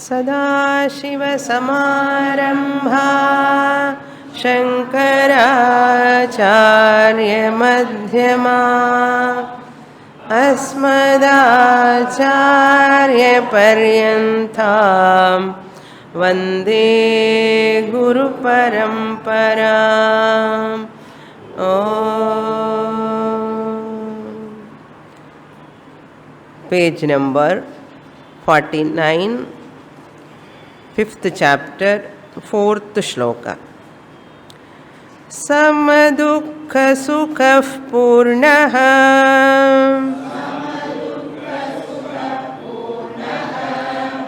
सदाशिवसमारम्भा शङ्कराचार्यमध्यमा अस्मदाचार्यपर्यन्तां वन्दे गुरुपरम्पराम्। Page number 49, 5th chapter, 4th shloka. समदुःखसुखः पूर्णः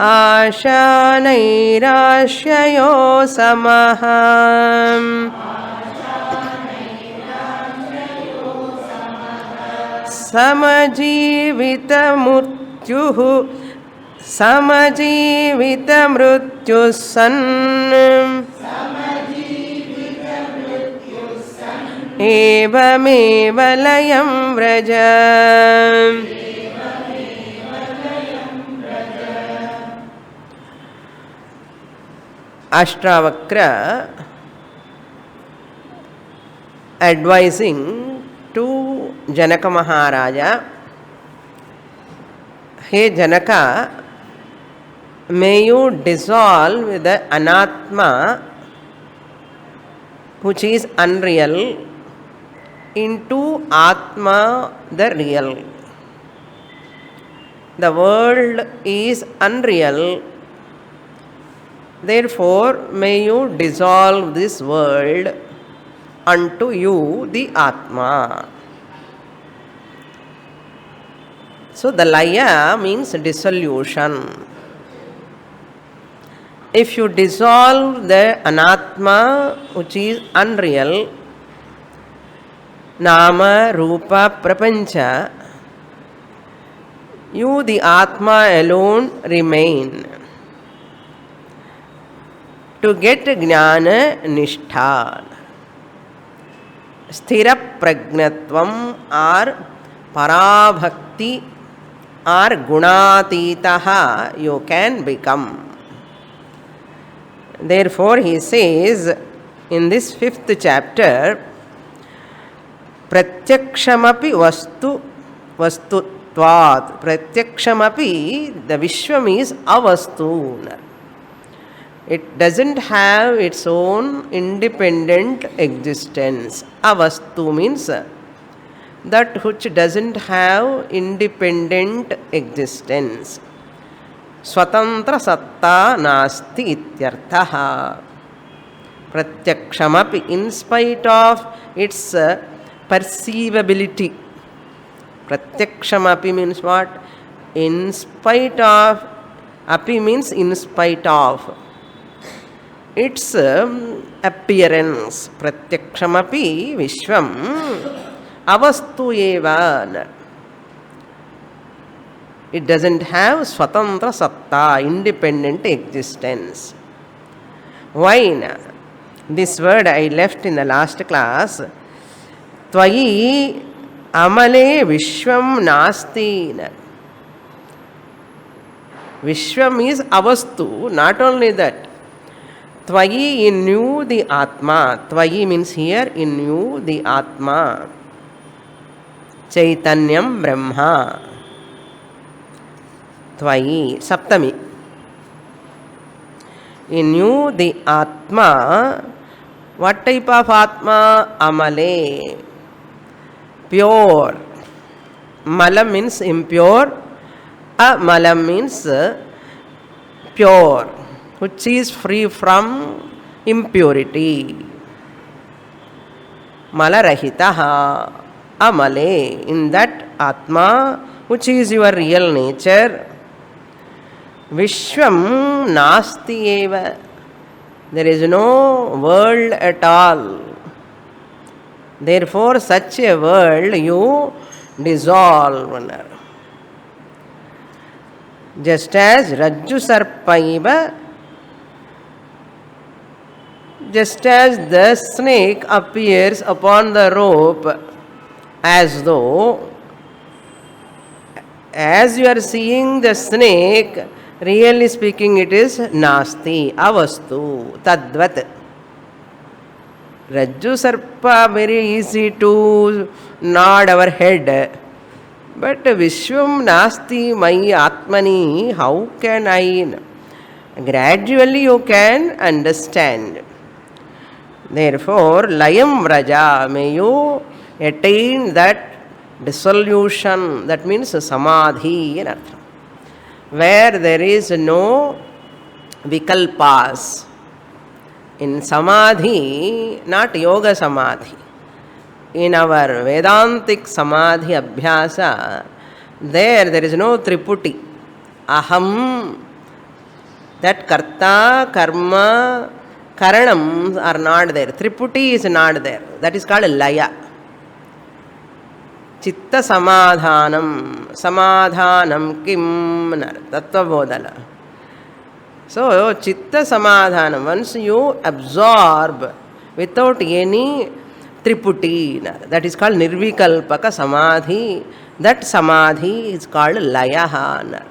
आशानैराश्ययो समः समजीवितमृत्युः सन् एवमेव लयं Vraj. Ashtavakra advising to Janaka Maharaja, Hey Janaka, may you dissolve the anatma, which is unreal, into Atma, the real. The world is unreal, therefore may you dissolve this world unto you, the Atma. So the laya means dissolution. If you dissolve the anatma, which is unreal, nama, rupa, prapancha, you, the Atma alone, remain. To get jnana nishtha, sthira pragnatvam or parabhakti or gunatitaha you can become. Therefore he says in this 5th chapter, pratyakshamapi vastutvat. Pratyakshamapi, the Vishwam is avastu. It doesn't have its own independent existence. Avastu means that which doesn't have independent existence. Swatantra satta nasti ityarthaha. Pratyakshamapi, in spite of its perceivability. Pratyakshamapi means what? In spite of. Api means in spite of. Its appearance. Pratyakshamapi Vishwam avastu eva. It doesn't have swatantra satta, independent existence. Why? This word I left in the last class. Tvayi amale Vishwam nasti. Vishwam is avastu. Not only that, Tvayi, in you the Atma. Tvayi means here in you the Atma. Chaitanyam Brahma. Tvayi, Saptami. In you the Atma. What type of Atma? Amale. Pure. Malam means impure. Amalam means pure, which is free from impurity. Malarahitaha, amale, in that Atma, which is your real nature. Vishwam nasti eva, there is no world at all. Therefore, such a world you dissolve. Just as Rajju Sarpaiva, just as the snake appears upon the rope as though, as you are seeing the snake, Really speaking, it is nasti, avastu, tadvat. Rajju Sarpa, very easy to nod our head. But Vishwam Nasti Mai Atmani, how can I? Gradually you can understand. Therefore, Layam Vraja, may you attain that dissolution, that means Samadhi in Artha, where there is no Vikalpas. In Samadhi, not Yoga Samadhi. In our Vedantic Samadhi Abhyasa, there is no Triputi. Aham, that Karta, Karma, Karanam are not there. Triputi is not there. That is called Laya. Chitta Samadhanam, Samadhanam Kim, Tattva Bodhala. So, Chitta Samadhanam, once you absorb without any Triputi, that is called Nirvikalpaka Samadhi. That Samadhi is called Layaha.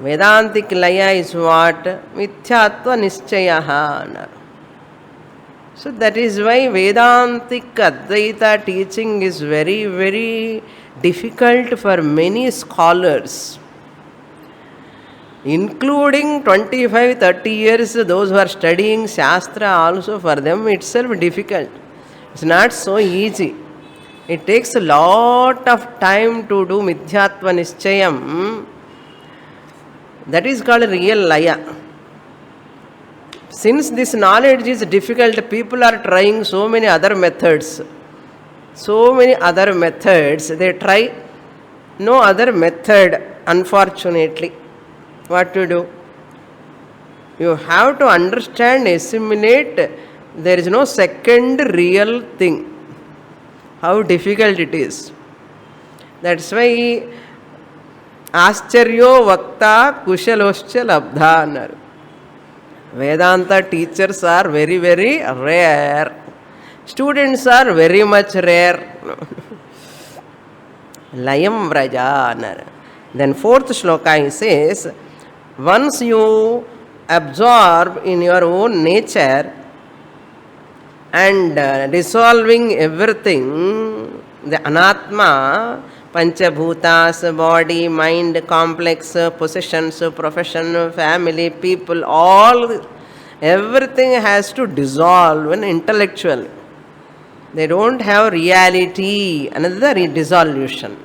Vedantic Laya is what? Mithyatva Nischyaha. So that is why Vedantic Advaita teaching is very, very difficult for many scholars. Including 25-30 years, those who are studying Shastra also, for them itself difficult. It's not so easy. It takes a lot of time to do Mithyatva Nischayam. That is called real Laya. Since this knowledge is difficult, people are trying so many other methods. They try no other method, unfortunately. What to do? You have to understand, assimilate. There is no second real thing. How difficult it is. That's why Ascharyo Vakta Kushaloscha Labdha. Vedanta teachers are very, very rare. Students are very much rare. Layam Vraja. Then fourth shloka he says, once you absorb in your own nature and dissolving everything, the anatma, panchabhutas, body, mind, complex, possessions, profession, family, people, everything has to dissolve in intellectual. They don't have reality, another dissolution.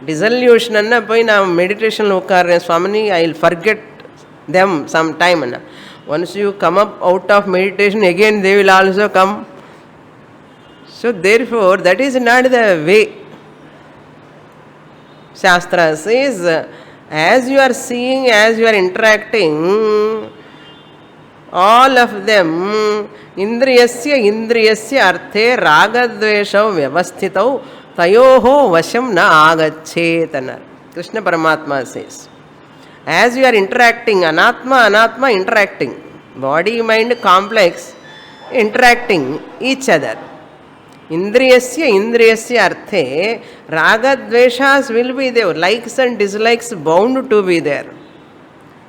Dissolution anna poi na meditation lo karre Swamini, I will forget them sometime anna. Once you come up out of meditation, again they will also come. So therefore that is not the way. Shastra says, as you are seeing, as you are interacting, all of them indriyasya arthe ragadveshav vyavasthitau tayoho vasham na agachet. Krishna Paramatma says, as you are interacting, anatma interacting, body, mind, complex, interacting each other. Indriyasya arthe ragadveshas will be there, likes and dislikes bound to be there.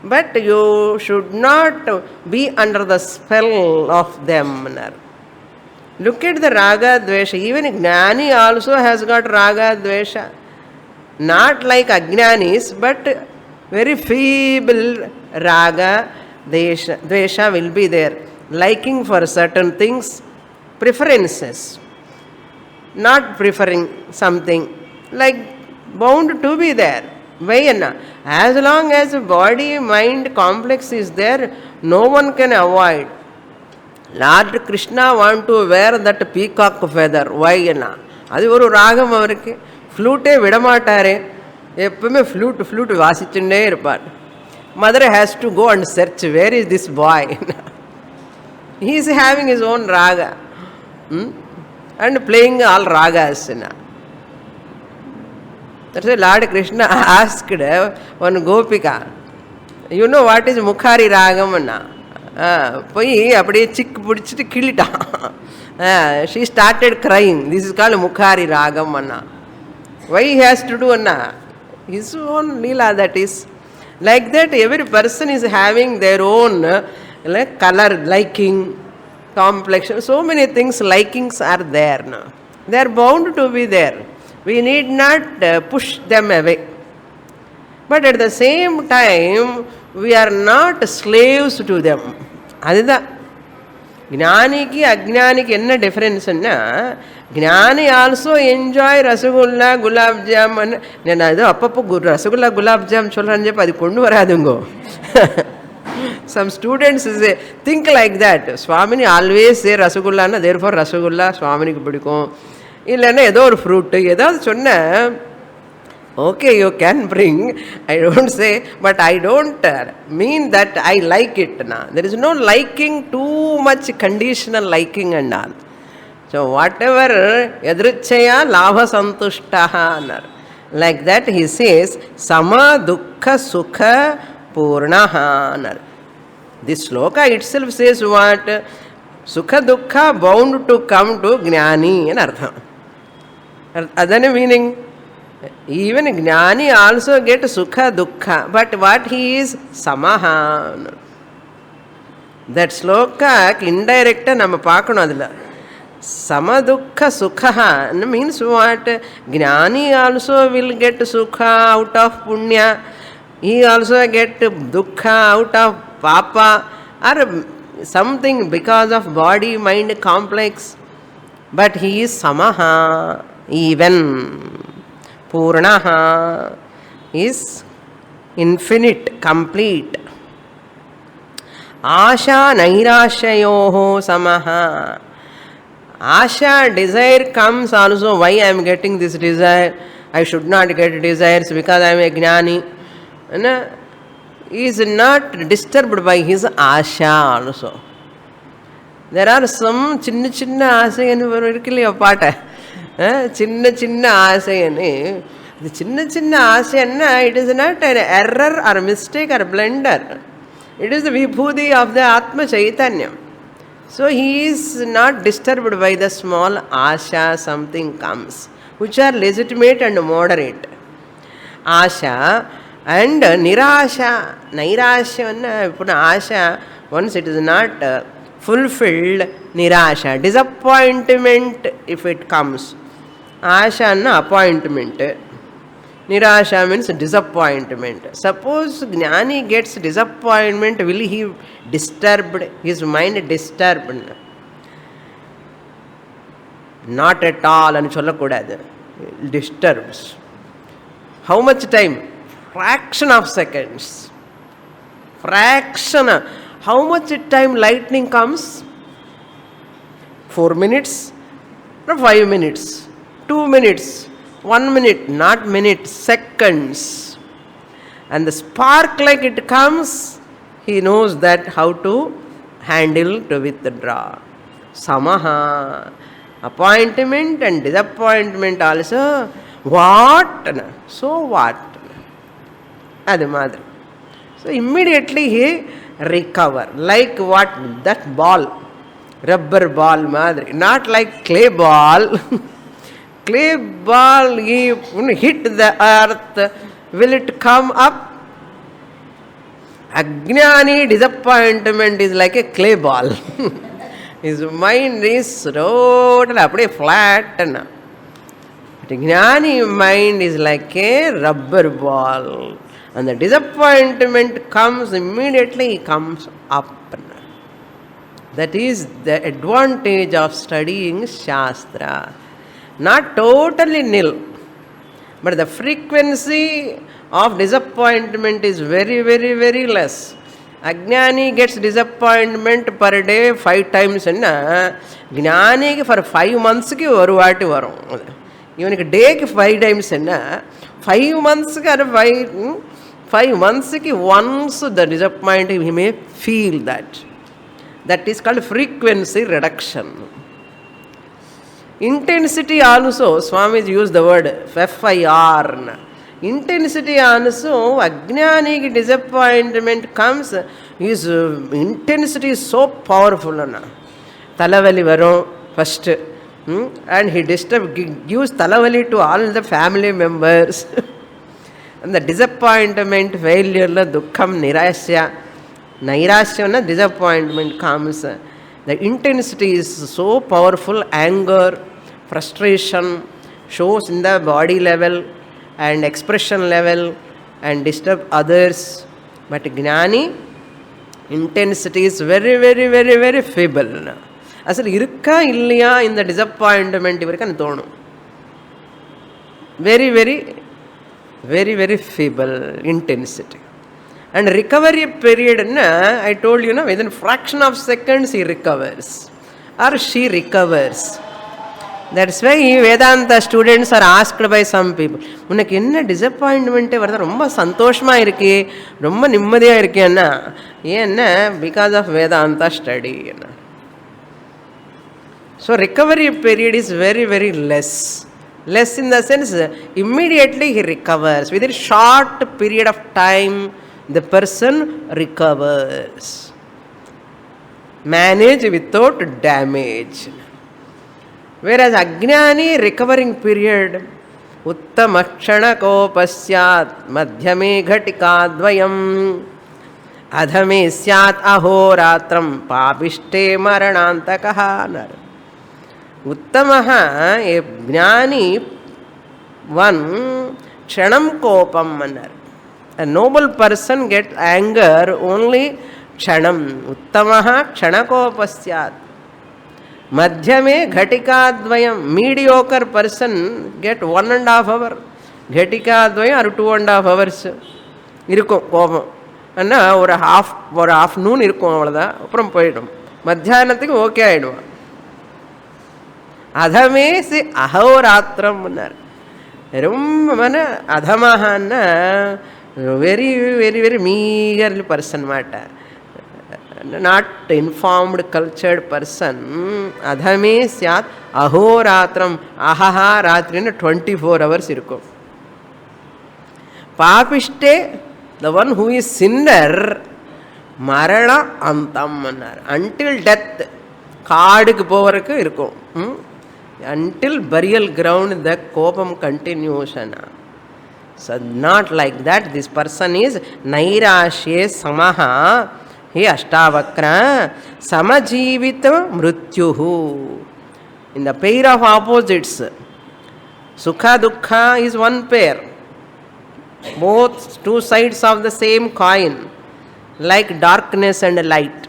But you should not be under the spell of them. Look at the raga dvesha. Even Gnani also has got raga dvesha. Not like Ajnanis, but very feeble raga dvesha will be there. Liking for certain things, preferences. Not preferring something, like bound to be there. As long as body, mind, complex is there, no one can avoid. Lord Krishna want to wear that peacock feather. Why? Adi oru ragam avarku. Flute vidamaatare. Eppume flute vasichunde irpar. Mother has to go and search, where is this boy? He is having his own raga. And playing all ragas. That's why Lord Krishna asked one Gopika, you know what is Mukhari Ragam? Poi apdi chick pudichittu kilita. She started crying. This is called Mukhari Ragam. Why he has to do? His own Leela that is. Like that, every person is having their own like color, liking, complexion. So many things, likings are there now. They are bound to be there. We need not push them away. But at the same time, we are not slaves to them. அதுதான் ஞானிக்கு அஜ்ஞானிக்கு என்ன டிஃப்ரென்ஸ்னா, ஞானி also enjoy rasgulla gulab jamun. నేను அது அப்பப்போ rasgulla gulab jam சொல்கிறேன்னு చెప్పి అది கொண்டு வராதுங்கோ. Some students think like that. Swamini always say ரசகுல்லான்னா therefore rasgulla சுவாமினிக்கு பிடிக்கும். இல்லைன்னா ஏதோ ஒரு ஃப்ரூட்டு ஏதாவது சொன்ன okay, you can bring, I don't say, but I don't mean that I like it. There is no liking, too much conditional liking and all. So whatever yadrichaya labha santushtaha, like that he says sama dukkha sukha purnaha. This sloka itself says what? Sukha dukkha bound to come to jnani and artha. Adane meaning, even Jnani also get Sukha Dukkha, but what he is? Samaha. That sloka indirect nama paakano adila. Sama Dukkha Sukha means what? Jnani also will get Sukha out of Punya. He also get Dukkha out of Papa or something because of body mind complex. But he is Samaha, even. Purnaha is infinite, complete. Asha nairashayoho samaha. Asha, desire comes also. Why I am getting this desire? I should not get desires because I am a jnani. He is not disturbed by his asha also. There are some chinna chinna asayanu varikili apart. சின்ன சின்ன ஆசைன்னு, இது சின்ன சின்ன ஆசைன்னா it is not an error or mistake or blunder. It is the vibhuti of the Atma Chaitanya. So he is not disturbed by the small asha, something comes, which are legitimate and moderate. Asha and nirasha. Nairasha, asha, once it is not fulfilled, nirasha, disappointment if it comes. Asha na appointment. Nirasha means disappointment. Suppose Jnani gets disappointment, will he disturbed? His mind disturbed? Not at all. And sollakudadu. Disturbs. How much time? Fraction of seconds. Fraction. How much time lightning comes? 4 minutes or 5 minutes? 2 minutes, 1 minute, not minutes, seconds. And the spark like it comes, he knows that how to handle, to withdraw. Samaha. Appointment and disappointment also. What? So what? Adu madri. So immediately he recover. Like what? That ball. Rubber ball madri. Not like clay ball. Clay ball, hit the earth, will it come up? Ajnani disappointment is like a clay ball. His mind is totally flat. But Jnani mind is like a rubber ball. And the disappointment comes immediately, comes up. That is the advantage of studying Shastra. Not totally nil, but the frequency of disappointment is very, very, very less. Ajnani gets disappointment per day 5 times. Jnani for 5 months ki oru vaati varum. Ivanukku day ki 5 times. 5 months ki 5 months ki once the disappointment he may feel that. That is called frequency reduction. Intensity also, Swami used the word FIR. Intensity also, Ajnani disappointment comes, his intensity is so powerful. Talavali varum first. And he gives talavali to all the family members. And the disappointment, failure, dukkham, nirasya, nairasya, disappointment comes. The intensity is so powerful, anger, frustration shows in the body level and expression level and disturb others. But Gnani, intensity is very, very, very, very feeble. అసలు ఇరుక్కా ఇల్లియా in the disappointment ఇవరికి అని తోణు very very very very feeble intensity and recovery period I told you, within fraction of seconds he recovers or she recovers. That's why Vedanta students are asked by some people, உனக்கு என்ன டிசப்பாயின்மெண்ட்டே வருது, ரொம்ப சந்தோஷமாக இருக்கே, ரொம்ப நிம்மதியாக இருக்கேன்னா ஏன்னா because of Vedanta study. So recovery period is very, very less. Less in the sense, immediately he recovers. Within short period of time, the person recovers. Manage without damage. Whereas Ajnani, recovering period, Uttamachana kopasyat madhyame ghatikadvayam adhame syat ahoratram papishte maranantakaha. Uttamaha, a jnani, one kshanam kopam manar. A noble person gets anger only kshanam. Uttamaha kshanakopasyaat. Madhyame ghatikadvayam. Mediocre person get 1.5 hours. Ghatikadvayam or 2.5 hours. Irukkum kopam. Anna or half noon irukkum avladha. Appuram poidum. Madhyanathukku okay aidum. అధమే సి అహోరాత్రం అన్నారు. మన అధమహ అన్న very very very meagrely person అన్నమాట. Not informed cultured person. అధమే స్యాత్ అహోరాత్రం. అహహ రాత్రిన 24 hours ఇరుకో. పాపిష్టే the one who is sinner మరణ అంతం అన్నారు. అంటిల్ డెత్, కాడికి పోవరకు ఇరుకో. Until burial ground the kopam continues. So not like that. This person is nairashye samaha. He ashtavakra samajivita mrutyuhu. In the pair of opposites, sukha dukkha is one pair, both two sides of the same coin, like darkness and light.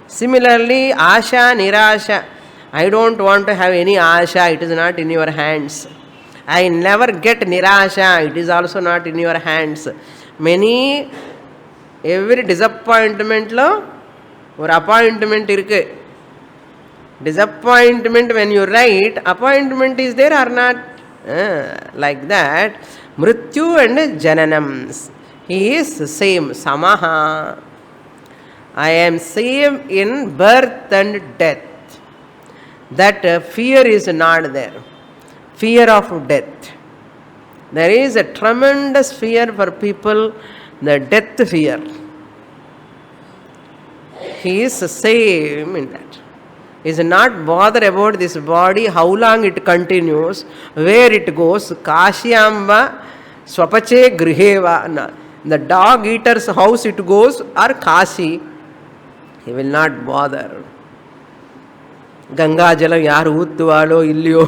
Similarly, asha nirasha, I don't want to have any asha, it is not in your hands. I never get nirasha, it is also not in your hands. Every disappointment lo or appointment irukku. Disappointment when you write, appointment is there or not? Like that, mrityu and jananam. He is same, samaha. I am same in birth and death. That fear is not there. Fear of death. There is a tremendous fear for people, the death fear. He is the same in that. He is not bothered about this body, how long it continues, where it goes. Kashyamba swapache griheva. The dog eater's house it goes, or Kashi. He will not bother. Ganga jalam yaar oottuvalo illiyo.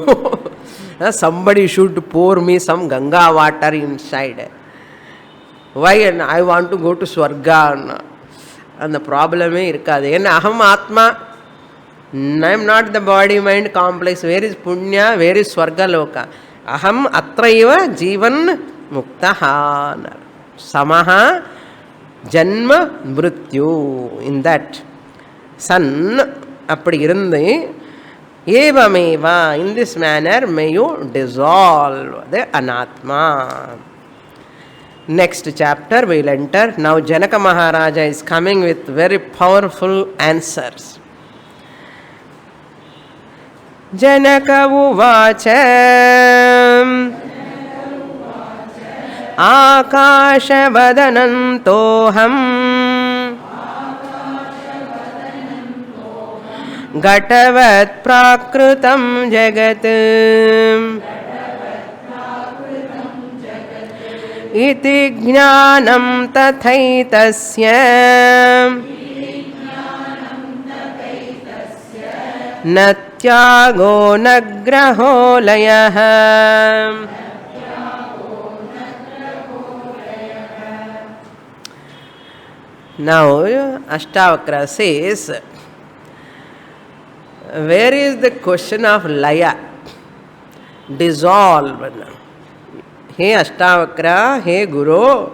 Somebody should pour me some Ganga water inside. Why? I want to go to Swarga. And the problem is irkadu. Enna aham atma. I am not the body mind complex. Where is punya? Where is Swarga loka? Aham atraiva jivan muktaha. Samaha janma mrityu. In that sun அப்படி இருந்து ஏவமேவா, in this manner may you dissolve the anatma. Next chapter we will enter. Now Janaka Maharaja is coming with very powerful answers. Janaka uvacha akasha vadanantoham घटवत् प्राकृतं जगत् इति ज्ञानं तथैतस्य न त्यागो न ग्रहो लयः. Now Ashtavakra says, where is the question of laya? Dissolve. Hey Ashtavakra, hey Guru,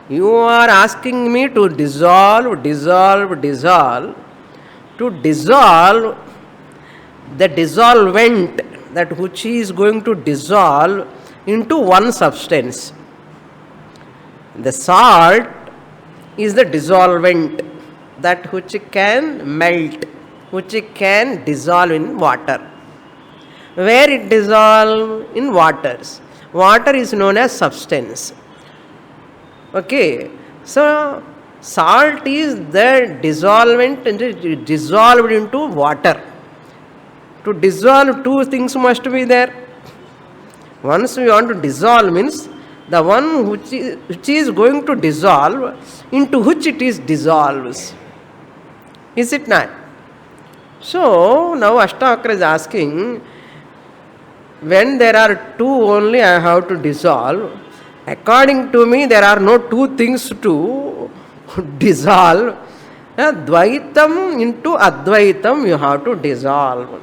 you are asking me to dissolve. To dissolve the dissolvent, that which is going to dissolve into one substance. The salt is the dissolvent, that which can melt, which can dissolve in water. Where it dissolves? In waters. Water is known as substance. Okay, so salt is the dissolvent and it is dissolved into water. To dissolve, two things must be there. Once we want to dissolve means the one which is going to dissolve, into which it is dissolves. Is it not? So now Ashtavakra is asking, when there are two only I have to dissolve. According to me, there are no two things to dissolve. Dvaitam into Advaitam you have to dissolve.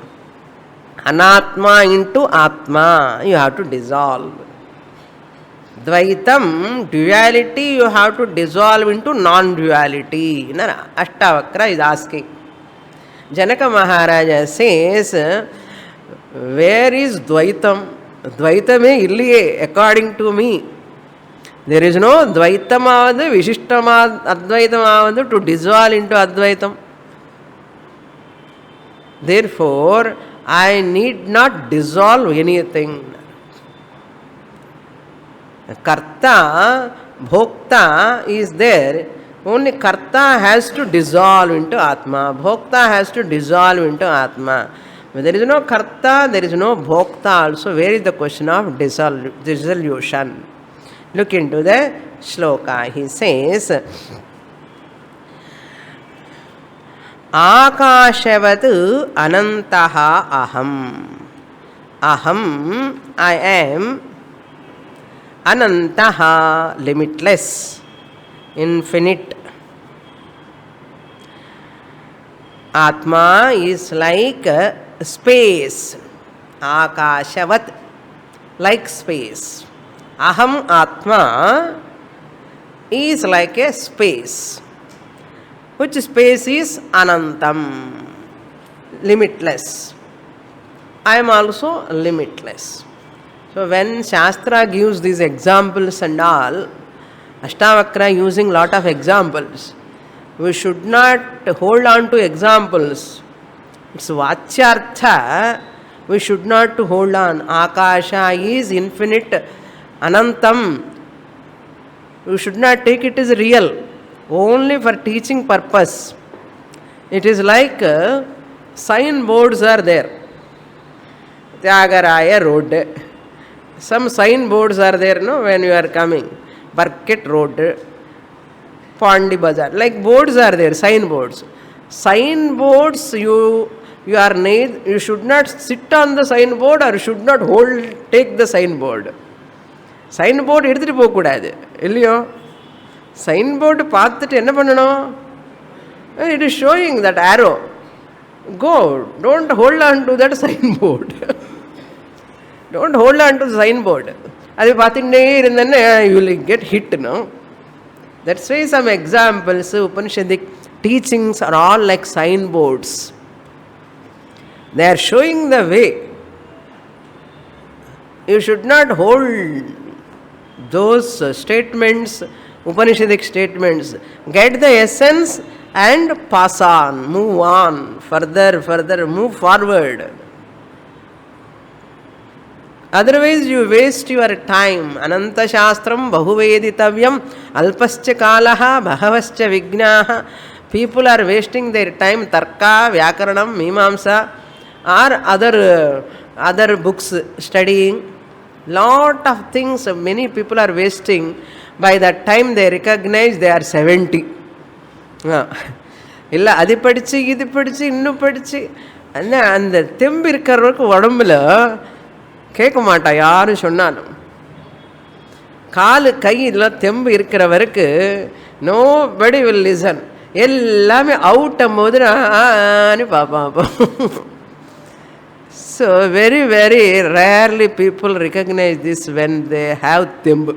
Anatma into Atma you have to dissolve. Dvaitam, duality, you have to dissolve into non-duality. Ashtavakra is asking. Janaka Maharaja says, where is Dvaitam? Dvaitame illiye, according to me. There is no Dvaitamavad, Vishishtamad, Advaitamavad to dissolve into Advaitam. Therefore, I need not dissolve anything. Karta, Bhokta is there. Only Karta has to dissolve into Atma. Bhokta has to dissolve into Atma. When there is no Karta, there is no Bhokta also. Where is the question of dissolution? Look into the shloka. He says, Akashavat anantaha aham. Aham, I am. Anantaha, limitless, infinite. Atma is like space. Akashavat, like space. Aham Atma is like a space. Which space is Anantam, limitless. I am also limitless. So when Shastra gives these examples and all, Ashtavakra using lot of examples, we should not hold on to examples. It's Vachyartha, we should not hold on. Akasha is infinite, Anantam. We should not take it as real, only for teaching purpose. It is like signboards are there. Tyagaraya Road. Some signboards are there, no, when you are coming. Barket Road, Pandi Bazaar. Like boards are there, signboards. Signboards, you should not sit on the signboard or should not take the signboard. Signboard எடுத்துட்டு போக கூடாது இல்லையோ signboard பார்த்துட்டு என்ன பண்ணணும் it is showing that arrow go don't hold on to that signboard don't hold on to the signboard அது பார்த்துட்டே இருந்தேன்னா you will get hit no that's why some examples Upanishadic teachings are all like signboards they are showing the way you should not hold those statements, Upanishadic statements, get the essence and pass on, move on, further, move forward. Otherwise you waste your time. Ananta Shastram Bahuvedittavyam Alpascha Kalaha Bhavascha Vignaha. People are wasting their time, Tarka, Vyakaranam, Mimamsa or other books studying. Lot of things many people are wasting By that time they recognize they are 70. இல்லை அது படித்து இது படித்து இன்னும் படித்து ஆனால் அந்த தெம்பு இருக்கிறவருக்கு உடம்புல கேட்க மாட்டா யாரும் சொன்னாலும். காலு கையில் தெம்பு இருக்கிறவருக்கு நோ படி வில் லிசன். எல்லாமே அவுட்டும் போது நான் பார்ப்போம். So very very rarely people recognise this when they have தெம்பு.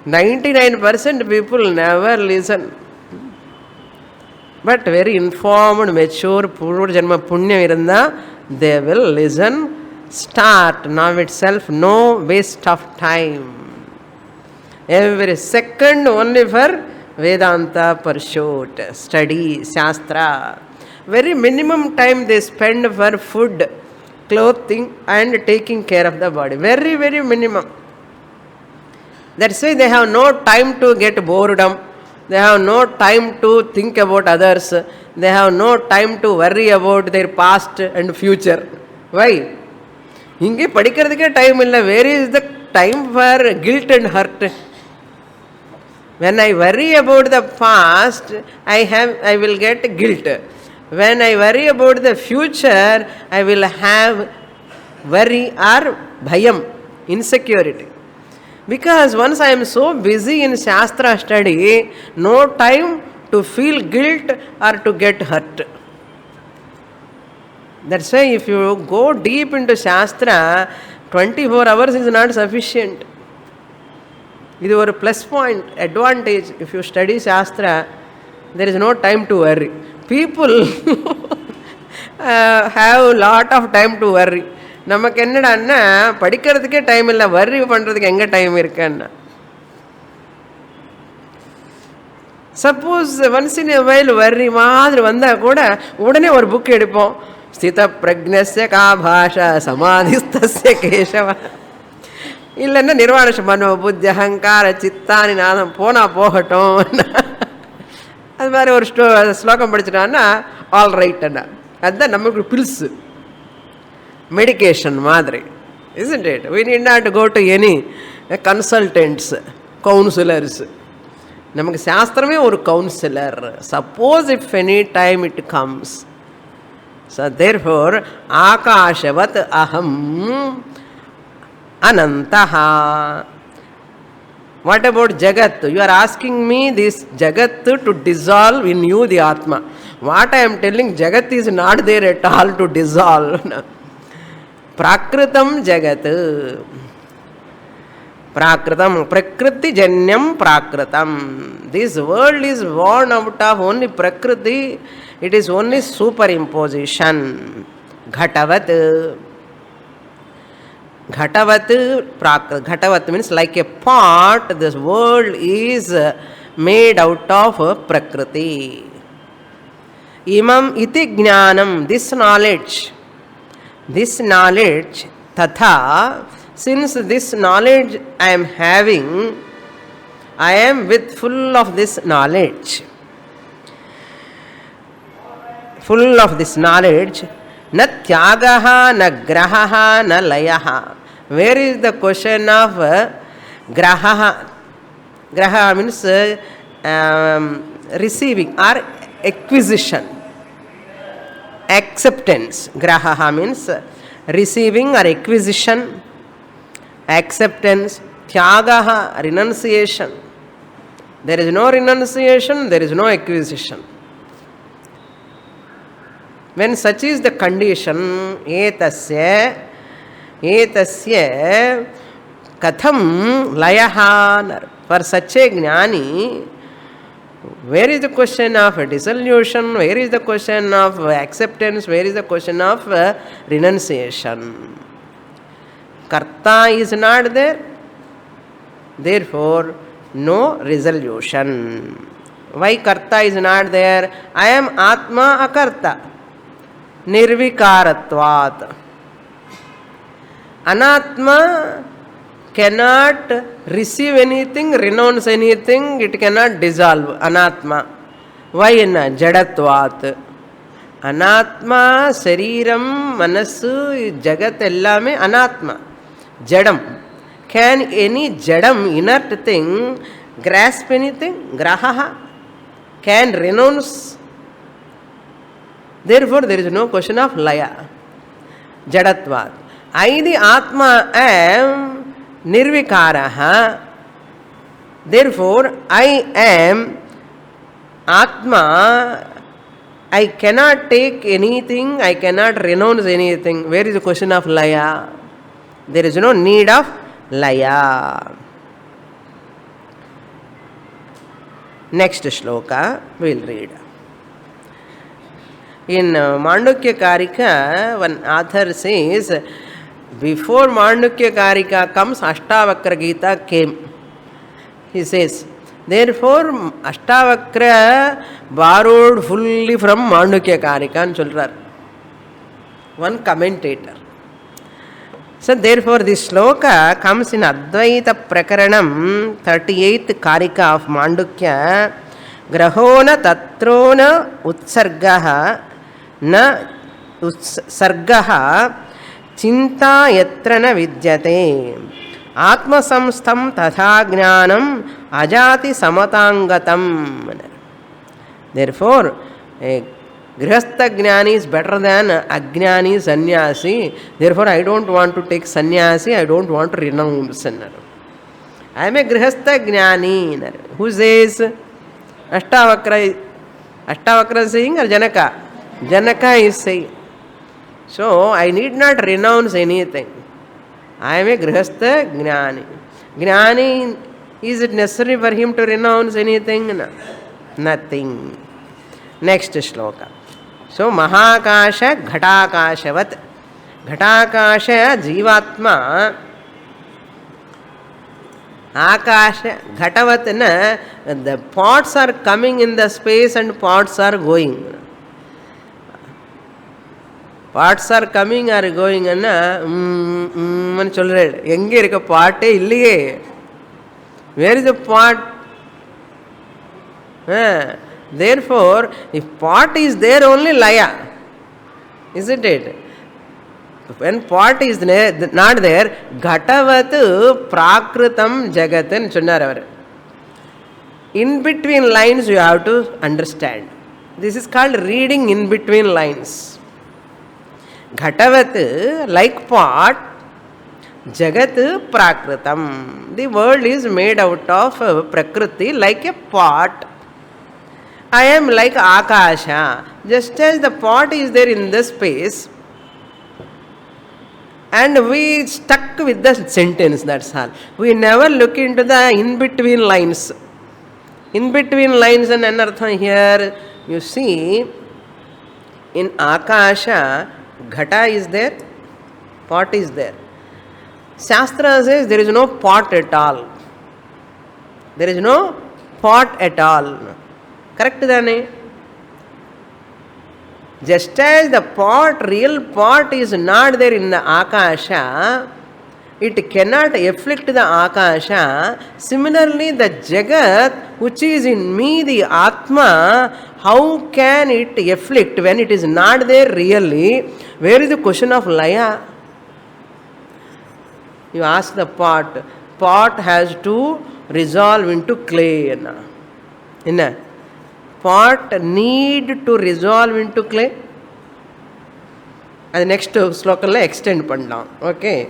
99% people never listen. But very informed, mature, purva janma punyam irundha, they will listen. Start now itself, no waste of time. Every second only for Vedanta pursuit, study, Shastra. Very minimum time they spend for food, clothing and taking care of the body. Very, very minimum. That's why they have no time to get boredom. They have no time to think about others. They have no time to worry about their past and future. Why? Inge padikradhukku time illa. Where is the time for guilt and hurt? When I worry about the past, I will get guilt. When I worry about the future, I will have worry or bhayam, insecurity. Because once I am so busy in Shastra study, no time to feel guilt or to get hurt. That's why if you go deep into Shastra, 24 hours is not sufficient. This is a plus point, advantage. If you study Shastra, there is no time to worry. People have a lot of time to worry. நமக்கு என்னடான்னா படிக்கிறதுக்கே time இல்லை, வர்ரி பண்ணுறதுக்கு எங்கே time இருக்குன்னா. Suppose once in a while worry மாதிரி வந்தால் கூட உடனே ஒரு புக் எடுப்போம். ஸ்தித பிரக்ஞஸ்ய கா பாஷா சமாதிஸ்தஸ்ய கேசவ. இல்லைன்னா நிர்வாண மனோ புத்தி அகங்கார சித்தானி நாதம் போனால் போகட்டும். அது மாதிரி ஒரு ஸ்லோகம் படிச்சுட்டான்னா ஆல் ரைட்டுன்னா அதுதான் நமக்கு bills, medication madri, isn't it? We need not go to any consultants, counselors. Namak shastrame or counselor. Suppose if any time it comes. So therefore akashavat aham anantaha. What about jagat? You are asking me this jagat to dissolve in you, the atma. What I am telling, jagat is not there at all to dissolve. Prakritam jagat. Prakritam, prakriti janyam prakritam. This world is born out of only prakriti. It is only superimposition. Ghatavat. Ghatavat, Ghatavat means like a pot. This world is made out of prakriti. Imam iti jnanam, this knowledge, tatha, since this knowledge I am having, I am with full of this knowledge. Full of this knowledge, na tyagaha, na grahaha, na layaha. Where is the question of grahaha? Graha means receiving or acquisition. Acceptance. Grahaha means receiving or acquisition. Acceptance. Tyagaha, renunciation. There is no renunciation, there is no acquisition. When such is the condition, etasya katham layaha. For such a jnani, where is the question of dissolution? Where is the question of acceptance? Where is the question of renunciation? Karta is not there. Therefore, no resolution. Why Karta is not there? I am Atma Akarta. Nirvikaratvat. Anatma cannot receive anything, renounce anything, it cannot dissolve. Anatma. Why? Jadatvat. Anatma, Sariram, Manasu, Jagat ellame Anatma. Jadam. Can any jadam, inert thing, grasp anything? Grahaha can renounce. Therefore, there is no question of laya. Jadatvat. I, the Atma, am nirvikaraha. Therefore, I am Atma. I cannot take anything, I cannot renounce anything. Where is the question of laya? There is no need of laya. Next shloka we will read. In Mandukya Karika, one author says, before Mandukya Karika comes, Ashtavakra Gita came. He says, therefore, Ashtavakra borrowed fully from Mandukya Karika and Chulrar. One commentator. So, therefore, this shloka comes in Advaita Prakaranam, 38th Karika of Mandukya. Grahona tatrona utsargaha na utsargaha chinta yatra na vidyate. Atmasamstham tatha jnanam ajati samatangatam. Therefore, a grihastha jnani is better than ajnani sannyasi. Therefore, I don't want to take sannyasi, I don't want to renounce. I am a grihastha jnani. Who says? Ashtavakra is saying or Janaka? Janaka is saying. So, I need not renounce anything. I am a grihastha jnani. Jnani, is it necessary for him to renounce anything? No. Nothing. Next shloka. So, Mahakasha Ghatakashavat. Ghatakasha Jivatma. Akasha Ghatavat, the pots are coming in the space and pots are going. Pots are coming or going. Pot. Where is the pot? Therefore, if pot is there, only laya. Isn't it? When pot is not there, Ghatavat Prakritam Jagatan Chunnar. In between lines you have to understand. This is called reading in between lines. Ghatavat, like pot, Jagat Prakritam. The world is made out of Prakriti like a pot. I am like Akasha. Just as the pot is there in the space, and we stuck with the sentence, that's all. We never look into the in-between lines. In-between lines and anartha here, you see, in Akasha, Ghata is there, pot is there. Shastra says there is no pot at all. There is no pot at all. Correct, Dane? Just as the pot, real pot is not there in the Akasha, it cannot afflict the Akasha. Similarly, the Jagat, which is in me, the Atma, how can it afflict when it is not there really? Where is the question of laya? You ask the pot. Pot has to resolve into clay. Pot need to resolve into clay. And next sloka extend panna. Okay.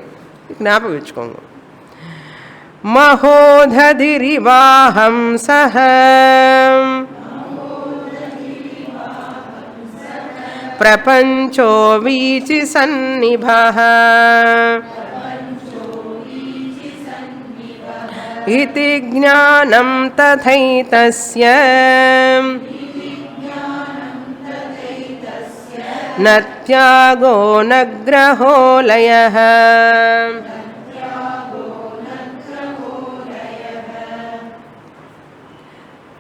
Mahodhadirivaham saham prapancho vichi sannibhaha iti jnanam tathaitasya natyago nagraho layah.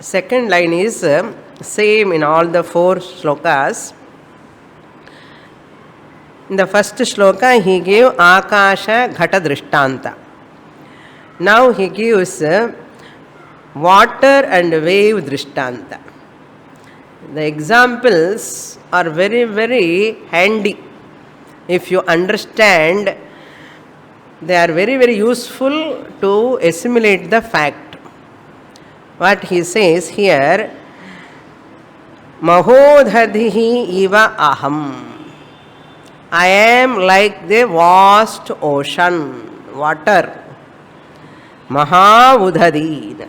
Second line is same in all the four shlokas. In the first shloka, he gave Akasha Ghata Drishtanta. Now he gives water and wave Drishtanta. The examples are very, very handy if you understand they are very, very useful to assimilate the fact. What he says here, Mahodhadhihi iva aham. I am like the vast ocean, water. Mahaudhadi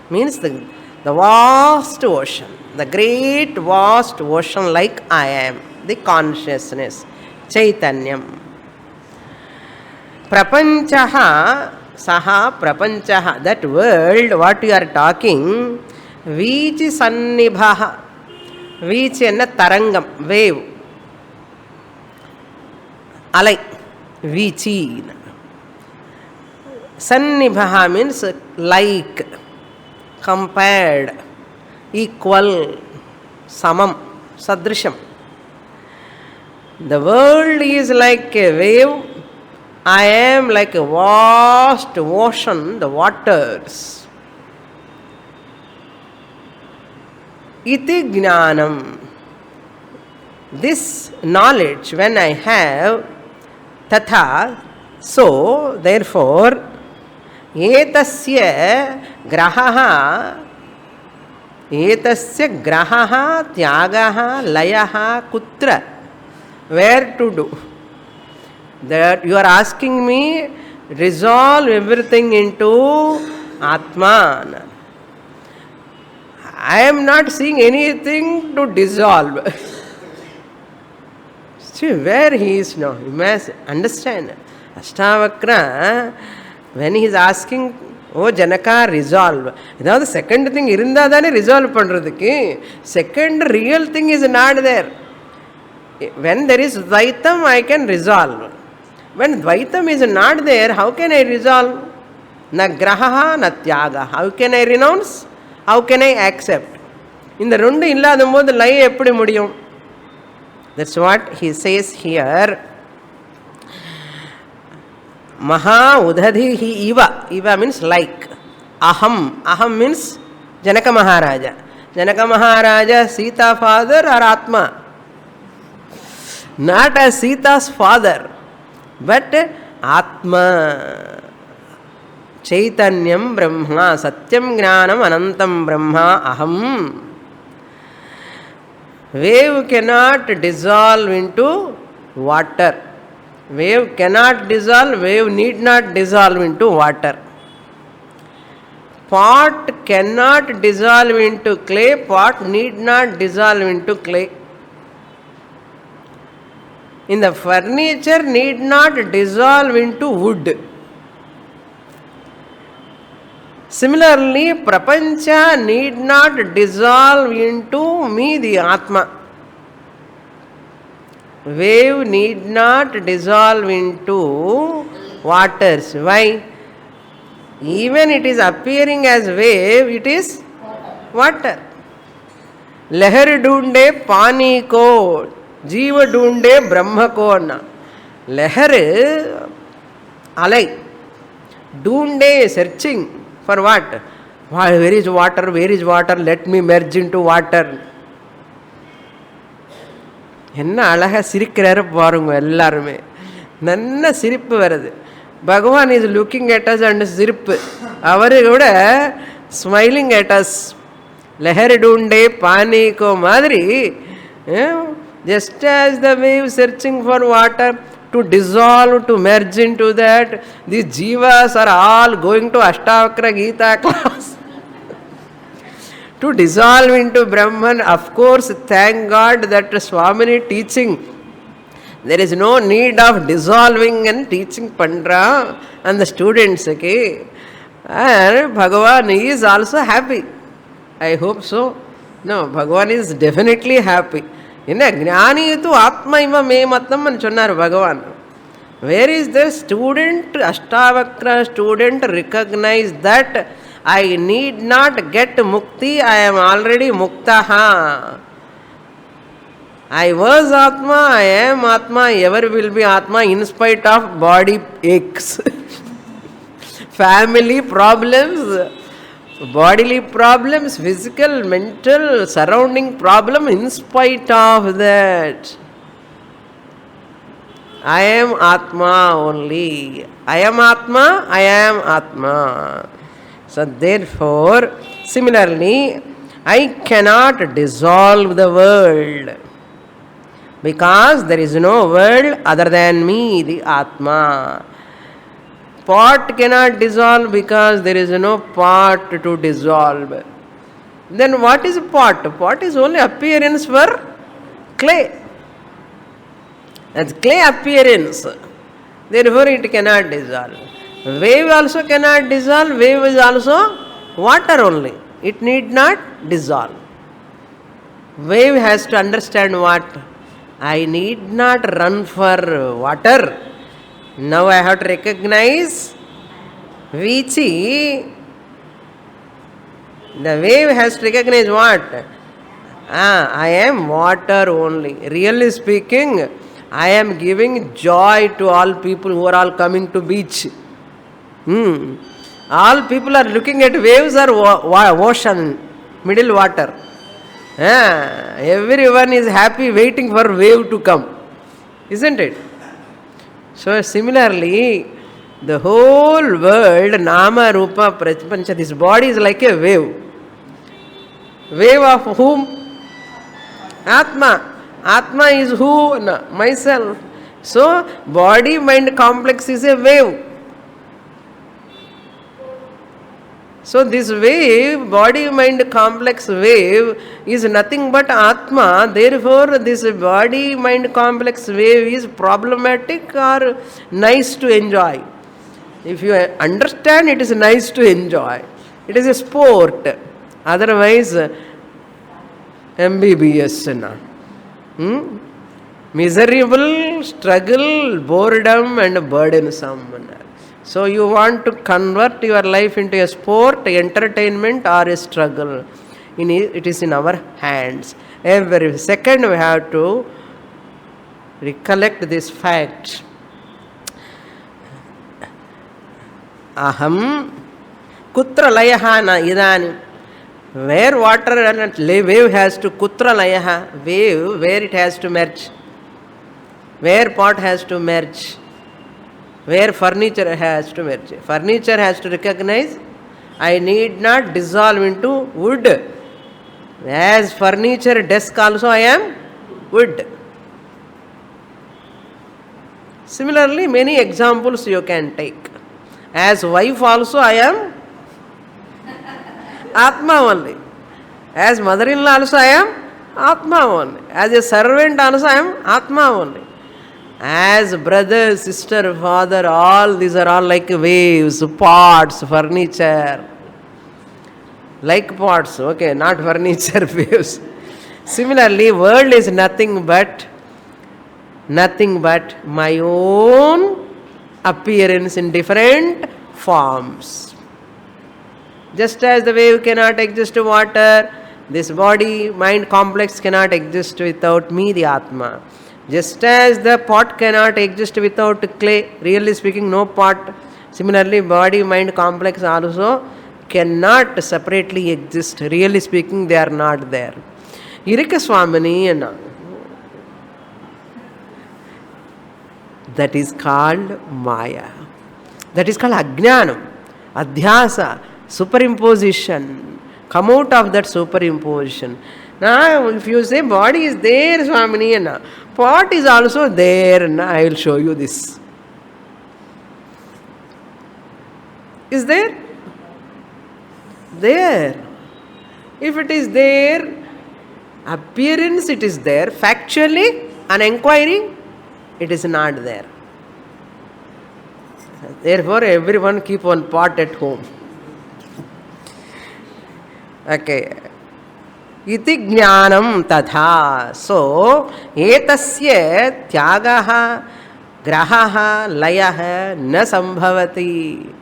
means the vast ocean, the great vast ocean, like I am, the consciousness, Chaitanyam. Prapanchaha, saha prapanchaha, that world, what you are talking, Vichi sannibhaha, Vichi enna tarangam, wave, alai, Vichi. Sannibhaha means like, compared, equal, samam, sadrisham. The world is like a wave. I am like a vast ocean, the waters. Iti jnanam. This knowledge, when I have, tatha, so, therefore, etasya grahaha, tyagaha, layaha, kutra, where to do? That you are asking me, resolve everything into Atman. I am not seeing anything to dissolve. See where he is now. You must understand. Ashtavakra, when he is asking, oh Janaka, resolve. Now the second thing, irundadane resolve pandradhukku. Second real thing is not there. When there is Dvaitam, I can resolve. When Dvaitam is not there, how can I resolve? Na grahaha, na tyaga. How can I renounce? How can I accept? In the rundu illadhumbodhu lie eppadi mudiyum? That's what he says here. Maha udhadhihi iva. Iva means like. Aham. Aham means Janaka Maharaja. Janaka Maharaja, Sita father or Atma? Not as Sita's father, but Atma. Chaitanyam Brahma, Satyam Jnanam Anantam Brahma Aham. Wave cannot dissolve into water. Wave cannot dissolve, wave need not dissolve into water. Pot cannot dissolve into clay, pot need not dissolve into clay. In the furniture need not dissolve into wood. Similarly, Prapancha need not dissolve into me, the Atma. Wave need not dissolve into waters. Why? Even it is appearing as wave, it is water. Lehar doonde pani ko, Jiva doonde Brahma ko anna. Lehar, alai. Doonde, searching. For what? Where is water? Where is water? Let me merge into water. என்ன அழகா சிரிக்கிறாரு பாருங்க எல்லாருமே. நல்ல சிரிப்பு வருது. பகவான் is looking at us and சிரிப்பு. அவரு கூட ஸ்மைலிங் அட் அஸ். லஹர் டூண்டே பானிக்கோ மாதிரி, just as the wave searching for water to dissolve, to merge into that, these jivas are all going to Ashtavakra Gita class to dissolve into Brahman. Of course, thank God that Swamini teaching, there is no need of dissolving and teaching Pandra and the students, okay? And Bhagavan is also happy. I hope so. No, Bhagavan is definitely happy. என்ன ஞானியத்து ஆத்மா இவ மே மத்தம் சொன்னார் பகவான். Where is the student, Ashtavakra student recognise that I need not get முக்தி, I am already muktaha. I was Atma, I am Atma, ever will be Atma in spite of body aches, family problems, bodily problems, physical, mental, surrounding problem, in spite of that I am Atma only. I am Atma, I am Atma. So therefore, similarly, I cannot dissolve the world because there is no world other than me, the Atma. Pot cannot dissolve because there is no pot to dissolve. Then what is pot? Pot is only appearance for clay. That's clay appearance. Therefore it cannot dissolve. Wave also cannot dissolve. Wave is also water only. It need not dissolve. Wave has to understand what? I need not run for water. Now I have to recognize Vichi. The wave has to recognize what? I am water only. Really speaking, I am giving joy to all people who are all coming to beach. All people are looking at waves or ocean, middle water. Everyone is happy waiting for wave to come. Isn't it? So similarly, the whole world, Nama, Rupa, Prapancha, this body is like a wave. Wave of whom? Atma. Atma is who? No, myself. So, body-mind complex is a wave. So, this wave, body-mind complex wave is nothing but Atma. Therefore, this body-mind complex wave is problematic or nice to enjoy. If you understand, it is nice to enjoy. It is a sport. Otherwise, MBBS. Miserable, struggle, boredom and burdensome. So you want to convert your life into a sport, entertainment or a struggle. It is in our hands. Every second we have to recollect this fact. Aham kutra layaha na idani. Where water and wave has to kutra layaha, wave where it has to merge, where pot has to merge, where furniture has to merge. Furniture has to recognize I need not dissolve into wood. As furniture, desk also I am wood. Similarly, many examples you can take. As wife also I am Atma only. As mother-in-law also I am Atma only. As a servant also I am Atma only. As brother, sister, father, all these are all like waves, pots, furniture. Like pots, okay, not furniture, waves. Similarly, world is nothing but my own appearance in different forms. Just as the wave cannot exist to water, this body, mind complex cannot exist without me, the Atma. Just as the pot cannot exist without clay, really speaking, no pot. Similarly, body, mind complex also cannot separately exist. Really speaking, they are not there. Irika Swamini, that is called Maya. That is called Ajnanam, Adhyasa, superimposition. Come out of that superimposition. Now, if you say body is there, Swamini, pot is also there, I will show you this. Is there? There. If it is there, appearance it is there, factually, on inquiry, it is not there. Therefore, everyone keep one pot at home. Okay. Iti jnanam tatha. So, etasya tyagaha, grahaha, layaha, na sambhavati.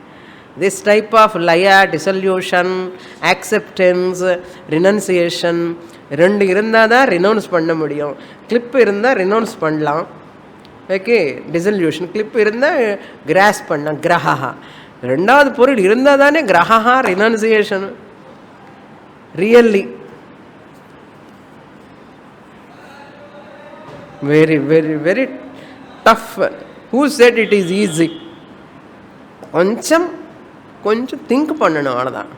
This type of laya, dissolution, acceptance, renunciation, rendu irundha renounce panna mudiyum. Clip irundha renounce pannalam. Okay, dissolution. Clip irundha grasp panna, grahaha. Rendavathu poril irundha thane grahaha, renunciation. Really. Very, very, very tough. Who said it is easy? கொஞ்சம் think பண்ணணும், அவ்வளோதான்.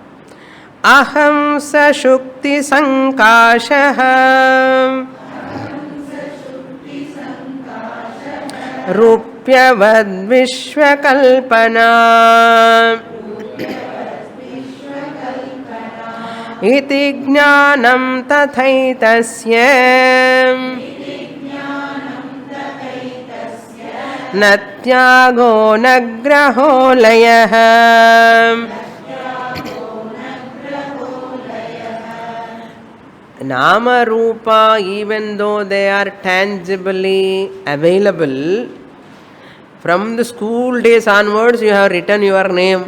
அஹம் சசுக்தி சங்காஷஹ ரூப்யவத் விஸ்வகல்பனா இதி ஞானம் ததைதஸ்ய न त्यागो न ग्रहो लयः. Nama Rupa, even though they are tangibly available, from the school days onwards you have written your name.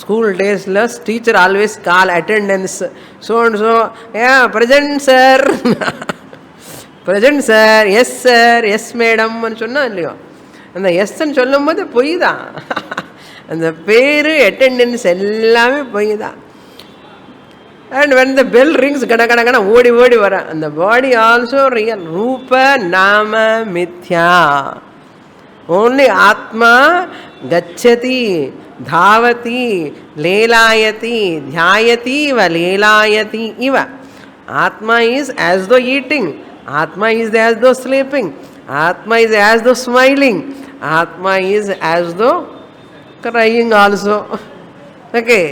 School days less teacher always call attendance, so and so, yeah, present sir. Present sir, yes sir, yes madam anu sonna illiyo, அந்த எஸ்ன்னு சொல்லும் போது பொய் தான். அந்த பேர் attendance எல்லாமே பொய் தான். And when the bell rings கடகடகட ஓடி ஓடி வர, அந்த பாடி ஆல்சோ ரியல். ரூப நாம மித்யா. ஓன்லி ஆத்மா கச்சதி தாவதி லேலாயதி தியாயதி இவ லேலாயதி இவ. ஆத்மா இஸ் as though eating, ஆத்மா is as though sleeping, Atma is as though smiling, Atma is as though crying also. Okay,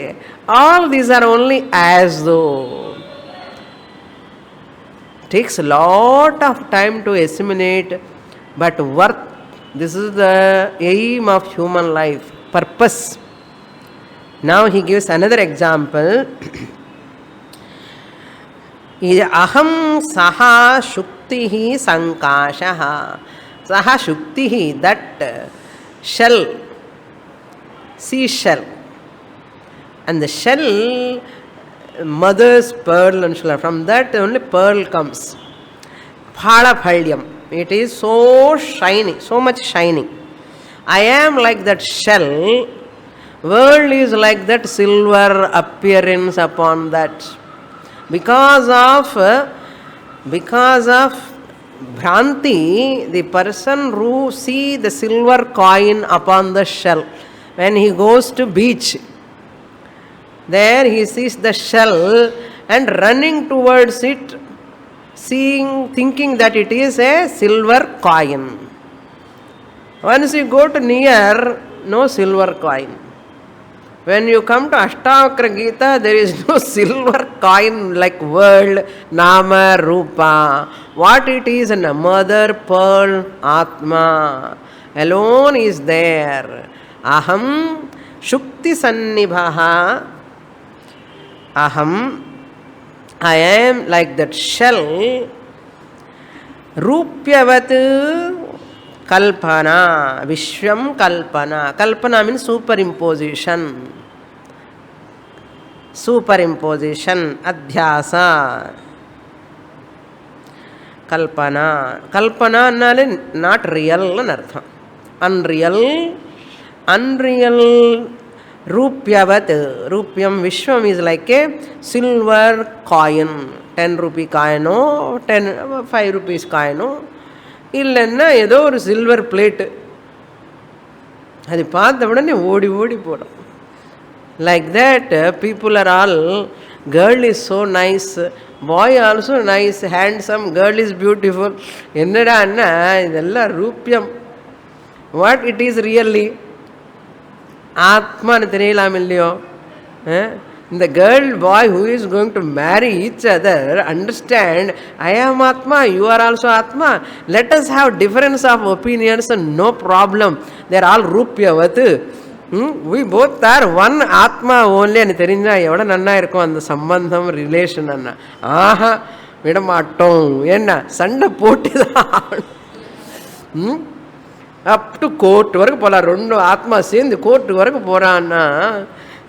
all these are only as though. Takes a lot of time to assimilate, but worth. This is the aim of human life, purpose. Now he gives another example. Aham saha shuktihi sankashaha. Saha shuktihi, that shell, seashell. And the shell, mother's pearl, and from that only pearl comes. Phalaphalyam. It is so shiny, so much shining. I am like that shell. World is like that silver appearance upon that. Because of Bhranti, the person who see the silver coin upon the shell, when he goes to beach, there he sees the shell and running towards it, seeing, thinking that it is a silver coin. Once you go to near, no silver coin. When you come to Ashtavakra Gita, there is no silver coin like world, Nama, Rupa. What it is, a mother pearl, Atma, alone is there. Aham Shukti Sannibhaha. Aham, I am like that shell. Rupyavat Kalpana, Vishwam Kalpana. Kalpana means superimposition. Superimposition, Adhyasa. Kalpana. Kalpana not real and artha. Unreal. Unreal. Rupyavat. Rupyam Vishwam is like a silver coin. 10 rupee coin, 5 rupees coin. இல்லைன்னா ஏதோ ஒரு silver plate, அது பார்த்த உடனே ஓடி ஓடி போடும். Like that people are all, girl is so nice, boy also nice, handsome, girl is beautiful. என்னடான்னா இதெல்லாம் ரூபியம். What it is really? ஆத்மான்னு தெரியலாம் இல்லையோ? The girl, boy who is going to marry each other understand, I am Atma, you are also Atma. Let us have difference of opinions and no problem. They are all Rupyavat. We both are one Atma only. And தெரிஞ்சா எவ்வளோ நன்னா இருக்கும் அந்த சம்பந்தம், relation. அண்ணா ஆஹா விட மாட்டோம். என்ன சண்டை போட்டுதான் அப் டு கோர்ட் வரைக்கும் போகலாம். ரெண்டு ஆத்மா சேர்ந்து கோர்ட்டு வரைக்கும் போகிறான்னா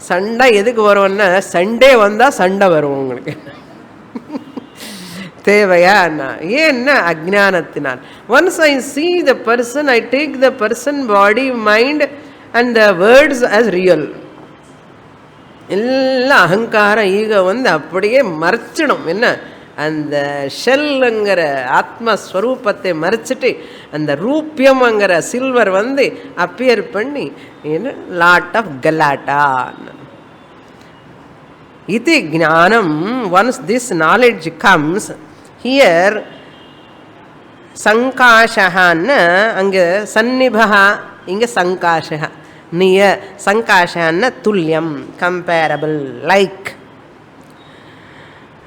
சண்டை எதுக்கு வரும்னா, சண்டே வந்தால் சண்டை வரும் உங்களுக்கு. தேவையா? ஏன்னா அஜ்ஞானத்தினால். Once I see the person, I take the person body, mind and the words as real. எல்லாம் அகங்காரம் ஈகோ வந்து அப்படியே மறைச்சிடும். என்ன அந்த ஷெல்லுங்கிற ஆத்மஸ்வரூபத்தை மறைச்சிட்டு அந்த ரூபியம்ங்கிற சில்வர் வந்து அப்பியர் பண்ணி லாட் ஆஃப் கலாட்டா. இது ஞானம். Once this knowledge comes here சங்காஷன்னு அங்கே சந்நிபா, இங்கே சங்காஷ நிய. சங்காஷன்னு துல்லியம், comparable, like.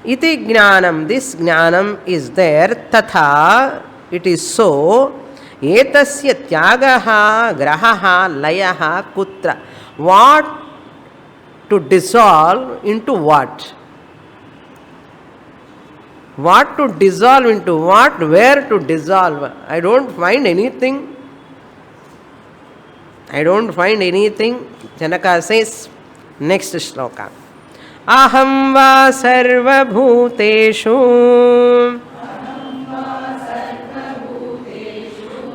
iti jnanam, this jnanam is there, tatha, it is so, etasya tyagaha grahaha layaha kutra. What to dissolve into what? What to dissolve into what? Where to dissolve? I don't find anything. I don't find anything. Janaka says, next shloka. aham va sarvabhuteshu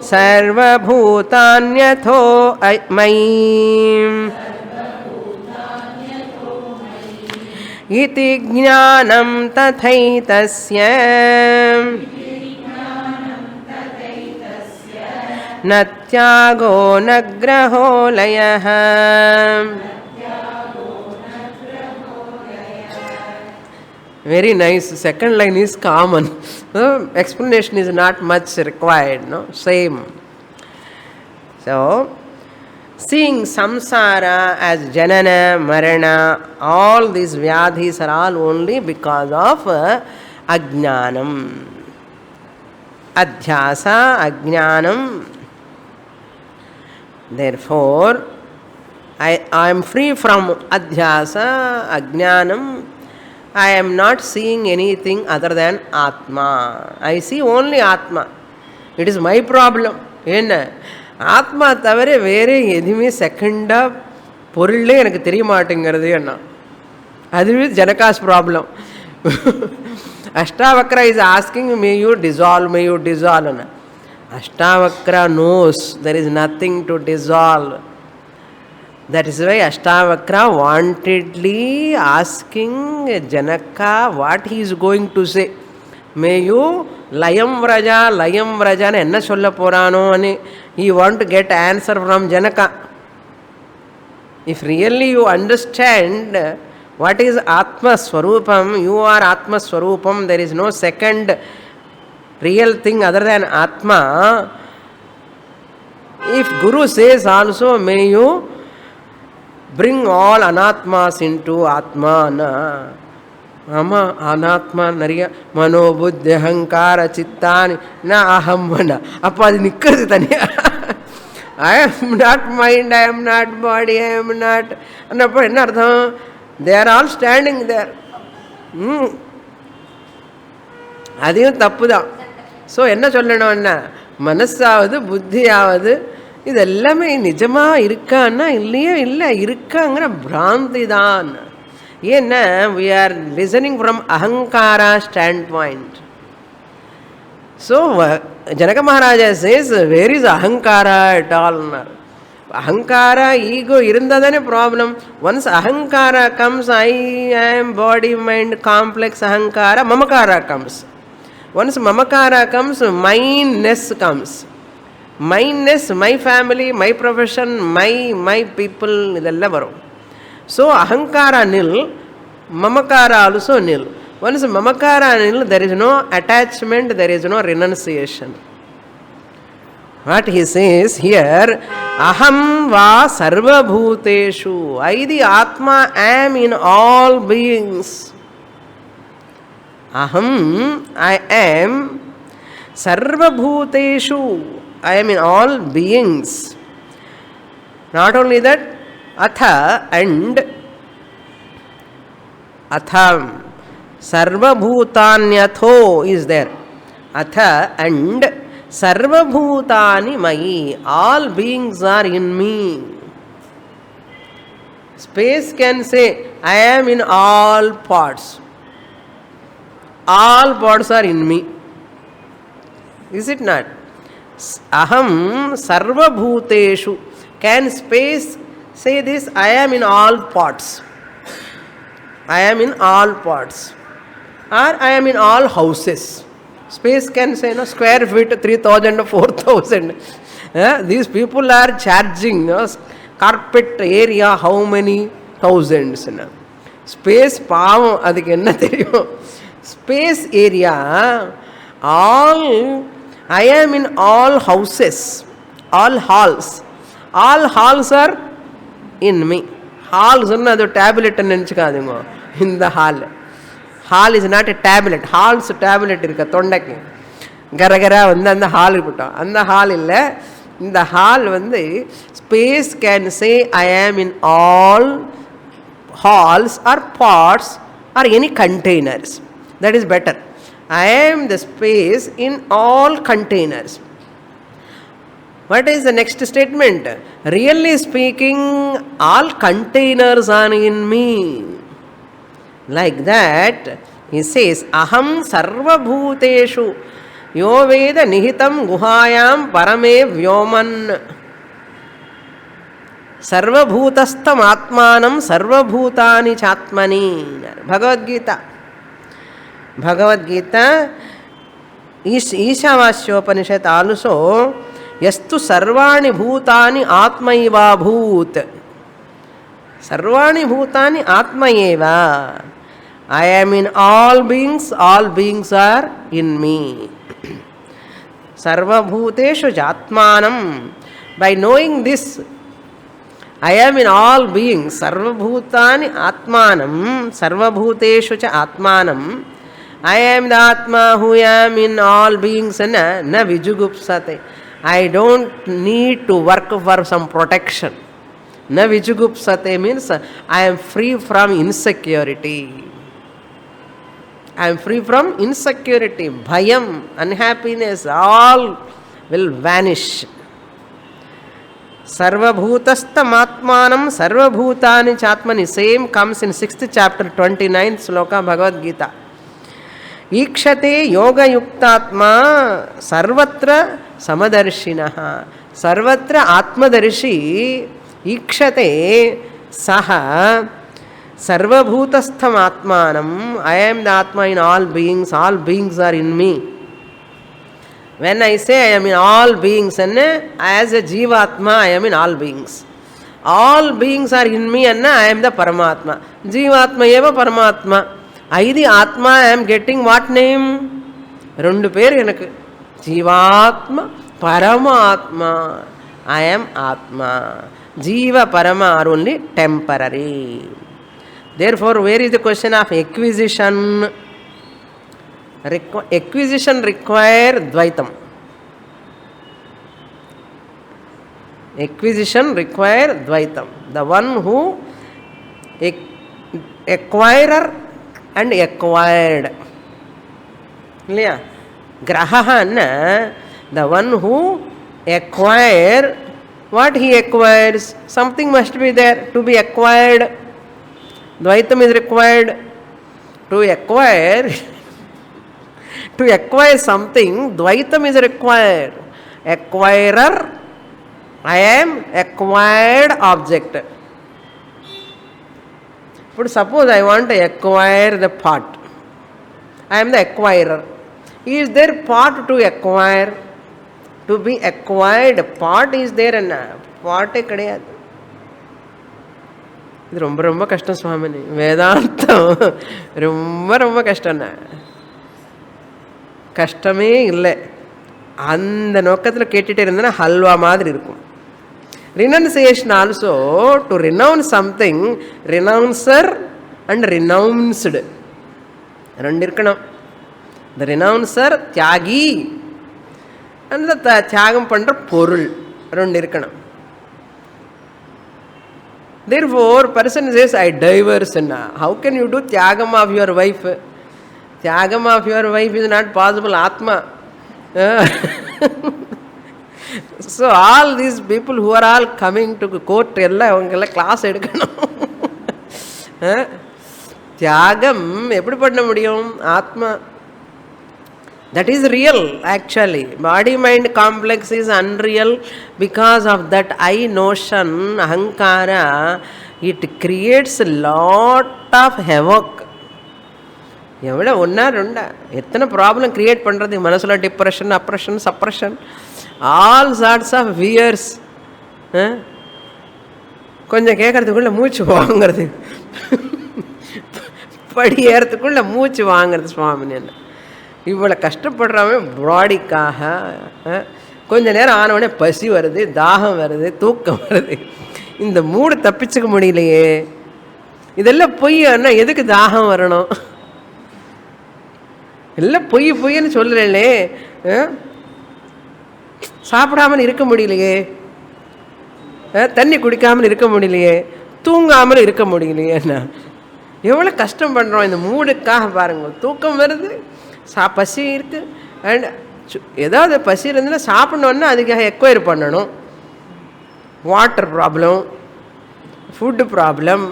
sarvabhutanyatho mayi iti jnanam tathaitasya natyago nagraho layah. Very nice. Second line is common. Explanation is not much required. No, same. So, seeing samsara as janana, marana, all these vyadhis are all only because of ajnanam. Adhyasa, ajnanam. Therefore, I am free from adhyasa, ajnanam. I am not seeing anything other than Atma. I see only Atma. It is my problem. என்ன ஆத்மா தவிர வேறு எதுவுமே செகண்டாக பொருளே எனக்கு தெரிய மாட்டேங்கிறது என்ன. அதுவே Janaka's problem. Ashtavakra is asking may you dissolve. Ashtavakra knows there is nothing to dissolve. That is why Ashtavakra wantedly asking Janaka what he is going to say. May you layam vraja enna solla porano ani he want to get answer from Janaka. If really you understand what is Atma Swarupam, you are Atma Swarupam, there is no second real thing other than Atma. If Guru says also, may you bring all anatmas into Atma. Ama anatma nariya mano buddhi ahankara chittani na aham mana. Appa adi nikkardu thaniya. I am not mind, I am not body, I am not. Annappa enna artham? They are all standing there. அதையும் தப்பு தான். So என்ன சொல்லணும்னா, மனசாவது புத்தியாவது இது எல்லாமே நிஜமாக இருக்கான்னா இல்லையோ இல்லை, இருக்காங்கிற பிராந்தி தான். ஏன்னா we are listening from ahankara standpoint. So Janaka Maharaja says, where is ahankara at all? Ahankara, ego irundadane problem. Once ahankara comes, I am body, mind, complex ahankara, mamakara comes. Once mamakara comes, mindness comes. Mindness, my family, my profession, my people, idella varum. So ahankara nil, mamakara also nil. Once mamakara nil, there is no attachment, there is no renunciation. What he says here, aham va sarva bhuteshu, I the Atma am in all beings. Aham, I am sarva bhuteshu, I am in all beings. Not only that, atha and atham, sarva bhutanyatho is there. Atha and sarva bhutani mayi, all beings are in me. Space can say, I am in all parts. All parts are in me. Is it not? Aham sarva bhuteshu. Can space say this? I am in all parts. I am in all parts. or I am in all houses. Space can say, no, square feet 3000, 4000. These people are charging carpet area how many thousands. Space பாவம் அதுக்கு என்ன தெரியும். Space area, all, I am in all houses, all halls. All halls are in me. Halls அது tablet நினச்சிக்காதுங்க. இந்த hall, hall is not a tablet. Halls tablet இருக்க தொண்டைக்கு கரகரா அந்த ஹால் இருக்கட்டும். அந்த ஹால் இல்லை, இந்த ஹால் ஸ்பேஸ் கேன் சே ஐ ஆம் in all halls or pots or any containers. That is better. I am the space in all containers. What is the next statement? Really speaking, all containers are in me. Like that, he says, aham sarva bhuteshu yo veda nihitam guhayam parame vyoman. सर्वभूतस्थम आत्मानं सर्वभूतानि चात्मनि. Bhagavad Gita, Bhagavad Gita Ishavasyopanishad also यस्तु सर्वाणि भूतानि आत्मैवाभूत्. सर्वाणि भूतानि आत्म एव. I am in all beings are in me. सर्वभूतेषु चात्मानं. By knowing this, I am in all beings. Sarvabhutani Atmanam. Sarvabhuteshu cha Atmanam. I am the Atma who am in all beings. Na vijugupsate. I don't need to work for some protection. Na vijugupsate means I am free from insecurity. I am free from insecurity. Bhayam, unhappiness, all will vanish. सर्वभूतस्थमात्मानं सर्वभूतानि चात्मनि. Same comes in 6th chapter 29th sloka Bhagavad Gita. ईक्षते योगयुक्तात्मा सर्वत्र समदर्शिनः. सर्वत्र आत्मदर्शी ईक्षते सः सर्वभूतस्थमात्मानं. I am the Atma in all beings are in me. When I say I am in all beings, as a Jivatma, I am in all beings. All beings are in me, and I am the Paramatma. Jivatma eva Paramatma. I the Atma, I am getting what name? Rendu per enakku. Jivatma, Paramatma. I am Atma. Jiva, Parama are only temporary. Therefore, where is the question of acquisition? Acquisition require Dvaitam. Acquisition require Dvaitam. The one who acquirer and acquired. Clear? Graha, the one who acquire, what he acquires? Something must be there to be acquired. Dvaitam is required. To acquire to acquire something, Dvaitam is required. Acquirer, I am acquired object. But suppose I want to acquire the pot. I am the acquirer. Is there pot to acquire? To be acquired, pot is there and pot கிடையாது. இது ரொம்ப ரொம்ப கஷ்டம் சுவாமினி. வேதாந்தம் ரொம்ப ரொம்ப கஷ்டம்ண்ணா. கஷ்டமே இல்லை. அந்த நோக்கத்தில் கேட்டுகிட்டே இருந்தேன்னா ஹல்வா மாதிரி இருக்கும். Renunciation also to renounce something, renouncer and renounced ரெண்டு இருக்கணும். த ரினவுன்சர் தியாகி, அந்த தியாகம் பண்ணுற பொருள் ரெண்டு இருக்கணும். Therefore, person says, I divorce. How can you do tyagam of your wife? Tyagam of your wife is not possible. Atma. So all these people who are all coming to court, avangala class edukanum. Tyagam eppadi panna mudiyum? Atma. That is real actually. Body mind complex is unreal because of that I notion, ahankara. It creates a lot of havoc எவ்வளோ ஒன்றா ரெண்டா எத்தனை problem create பண்ணுறது மனசில். Depression, oppression, suppression, all sorts of fears. கொஞ்சம் கேட்குறதுக்குள்ளே மூச்சு வாங்கிறது, படி ஏறத்துக்குள்ளே மூச்சு வாங்கிறது. சுவாமின்னு என்ன இவ்வளோ கஷ்டப்படுறவன் பாடிக்காக. கொஞ்ச நேரம் ஆனவுடனே பசி வருது, தாகம் வருது, தூக்கம் வருது. இந்த மூடு தப்பிச்சுக்க முடியலையே. இதெல்லாம் பொய்யான்னா எதுக்கு தாகம் வரணும்? எல்லாம் பொய்ன்னு சொல்லுறேனே. சாப்பிடாமல் இருக்க முடியலையே, தண்ணி குடிக்காமல் இருக்க முடியலையே, தூங்காமல் இருக்க முடியலையேண்ணா எவ்வளோ கஷ்டம் பண்ணுறோம் இந்த மூடுக்காக. பாருங்க, தூக்கம் வருது, பசி இருக்குது. அண்ட் ஏதாவது பசி இருந்துன்னா சாப்பிட்ணுன்னா அதுக்காக எக்வயர் பண்ணணும். Water problem, food problem,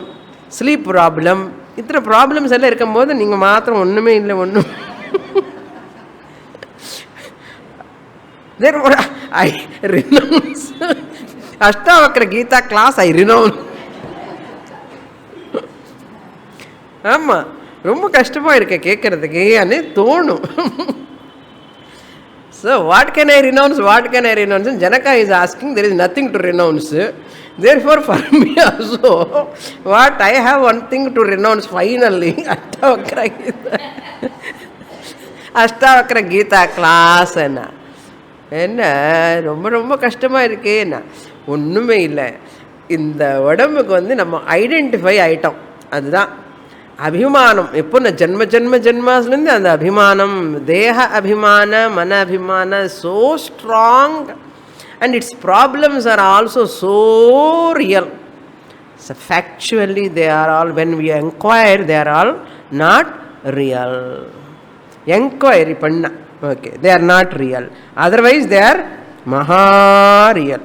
sleep problem, இத்தனை ப்ராப்ளம்ஸ் எல்லாம் இருக்கும்போது நீங்கள் மாத்திரம் ஒன்றுமே இல்லை. ஒன்றும் ஐ ரினவுன்ஸ் அஷ்டாவக்ர கீதா கிளாஸ். ஐ ரினவுன்ஸ். ஆமாம், ரொம்ப கஷ்டமாக இருக்க கேட்குறதுக்கு அன்னே தோணும். So what can I renounce? What can I renounce? And Janaka is asking, there is nothing to renounce. Therefore, for me also, what I have one thing to renounce finally. Ashtavakra Gita class. என்ன ரொம்ப ரொம்ப கஷ்டமாக இருக்கே. என்ன ஒன்றுமே இல்லை. இந்த உடம்புக்கு வந்து நம்ம ஐடென்டிஃபை ஆகிட்டோம். அதுதான் அபிமானம். எப்போ நான் ஜென்மாஸ்லேருந்து அந்த அபிமானம், தேக அபிமான, மன அபிமான so strong and its problems are also so real. So factually they are all, when we inquire, they are all not real. Inquiry panna, okay, they are not real. Otherwise they are maha real.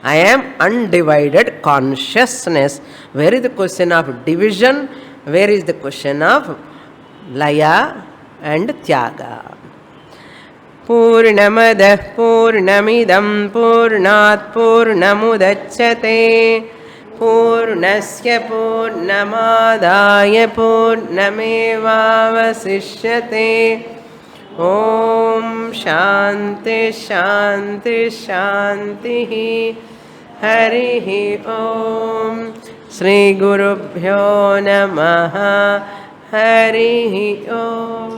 I am undivided consciousness. Where is the question of division? Where is the question of laya and tyaga? Purnamadah purnamidam purnat purnamudachyate purnasya purnamadaya purnamevavasishyate. Om Shanti Shanti Shanti. Harihi Om. Shri Gurubhyo Namaha. Harihi Om.